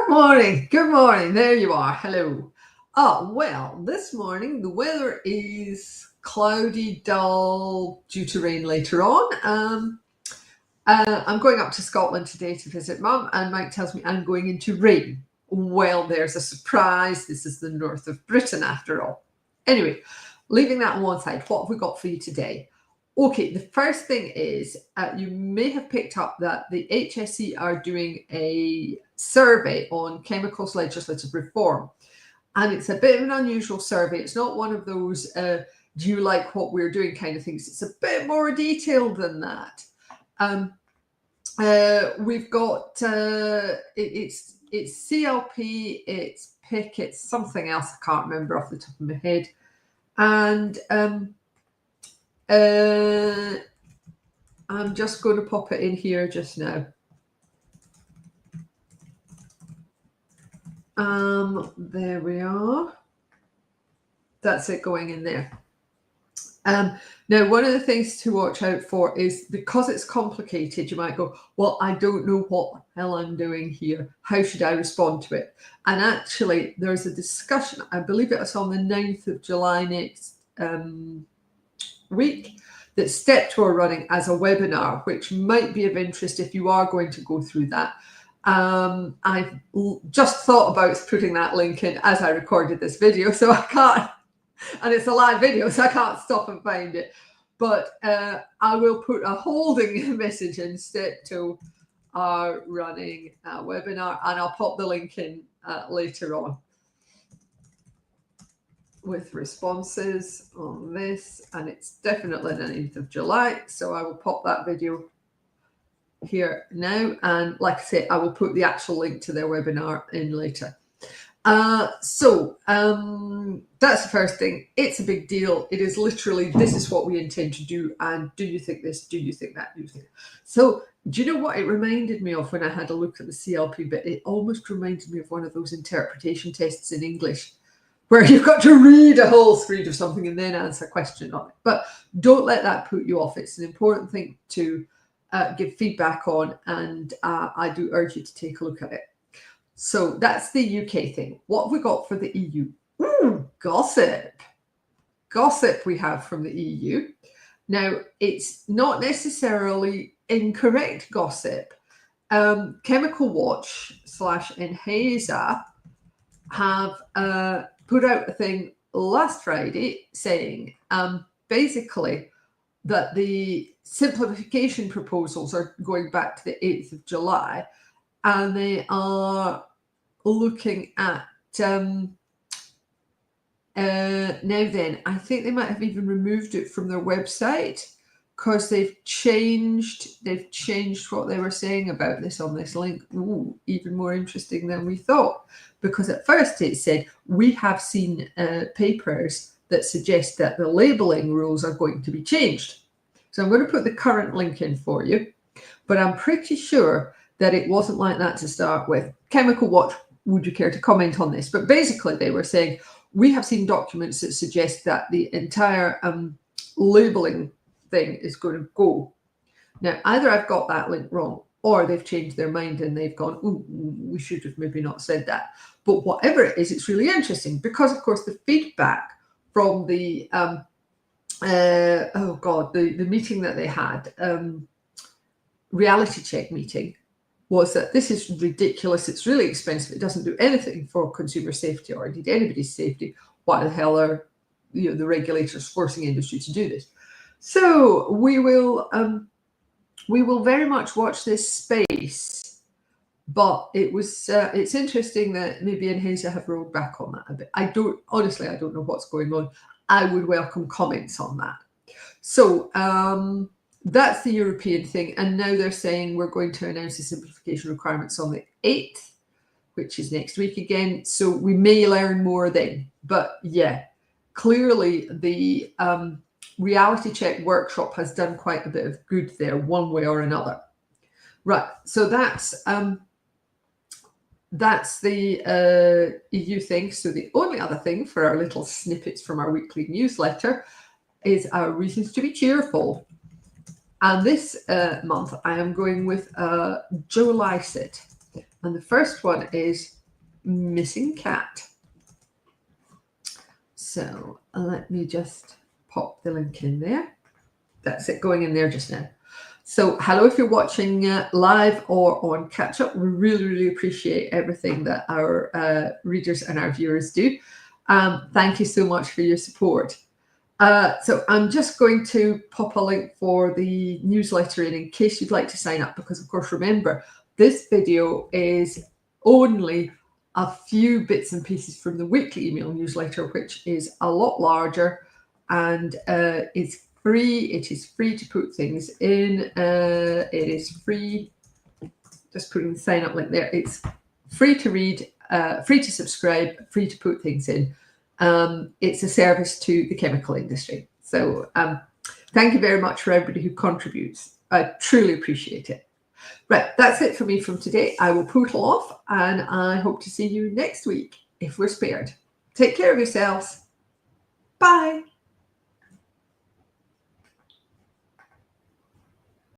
Good morning. Good morning. There you are. Hello. Well, this morning the weather is cloudy, dull, due to rain later on. I'm going up to Scotland today to visit Mum, and Mike tells me I'm going into rain. Well, there's a surprise. This is the north of Britain after all. Anyway, leaving that on one side, what have we got for you today? Okay, the first thing is you may have picked up that the HSE are doing a survey on chemicals legislative reform. And it's a bit of an unusual survey. It's not one of those, do you like what we're doing kind of things. It's a bit more detailed than that. We've got, it's CLP, it's PIC, it's something else I can't remember off the top of my head. And I'm just going to pop it in here just now. There we are. That's it going in there. Now, one of the things to watch out for is, because it's complicated, you might go, well, I don't know what the hell I'm doing here. How should I respond to it? And actually, there's a discussion, I believe it was on the 9th of July next week, that Step2 are running as a webinar, which might be of interest if you are going to go through that. I've just thought about putting that link in as I recorded this video, so I can't, and it's a live video, so I can't stop and find it. But I will put a holding message in. Step2 are running a webinar, and I'll pop the link in later on with responses on this, and it's definitely the 9th of July, so I will pop that video here now, and like I say, I will put the actual link to their webinar in later. That's the first thing. It's a big deal. It is literally, this is what we intend to do, and do you think this, do you think that, do you think that? So do you know what it reminded me of when I had a look at the CLP bit? It almost reminded me of one of those interpretation tests in English where you've got to read a whole screed of something and then answer a question on it. But don't let that put you off. It's an important thing to give feedback on, and I do urge you to take a look at it. So that's the UK thing. What have we got for the EU? Gossip. Gossip we have from the EU. Now, it's not necessarily incorrect gossip. Chemical Watch / Enhesa have put out a thing last Friday saying basically that the simplification proposals are going back to the 8th of July, and they are looking at now then, I think they might have even removed it from their website because they've changed what they were saying about this on this link. Ooh, even more interesting than we thought, because at first it said, we have seen papers that suggest that the labeling rules are going to be changed. So I'm going to put the current link in for you, but I'm pretty sure that it wasn't like that to start with. Chemical Watch, would you care to comment on this? But basically they were saying, we have seen documents that suggest that the entire labeling thing is going to go. Now, either I've got that link wrong, or they've changed their mind and they've gone, ooh, we should have maybe not said that. But whatever it is, it's really interesting because, of course, the feedback from the the meeting that they had, reality check meeting, was that this is ridiculous. It's really expensive. It doesn't do anything for consumer safety or indeed anybody's safety. Why the hell are the regulators forcing industry to do this? So we will very much watch this space. But it's interesting that maybe Enhesa have rolled back on that a bit. I don't know what's going on. I would welcome comments on that. So that's the European thing. And now they're saying we're going to announce the simplification requirements on the 8th, which is next week again. So we may learn more then. But yeah, clearly the reality check workshop has done quite a bit of good there, one way or another. Right. So that's the EU thing. So the only other thing for our little snippets from our weekly newsletter is our reasons to be cheerful. And this month I am going with Joe Lycett. And the first one is Missing Cat. So let me just pop the link in there. That's it, going in there just now. So hello if you're watching live or on catch up. We really, really appreciate everything that our readers and our viewers do. Thank you so much for your support. So I'm just going to pop a link for the newsletter in case you'd like to sign up, because of course, remember, this video is only a few bits and pieces from the weekly email newsletter, which is a lot larger and it's free. It is free to put things in. It is free. Just putting the sign up link there. It's free to read, free to subscribe, free to put things in. It's a service to the chemical industry. So thank you very much for everybody who contributes. I truly appreciate it. Right, that's it for me from today. I will poodle off and I hope to see you next week if we're spared. Take care of yourselves. Bye.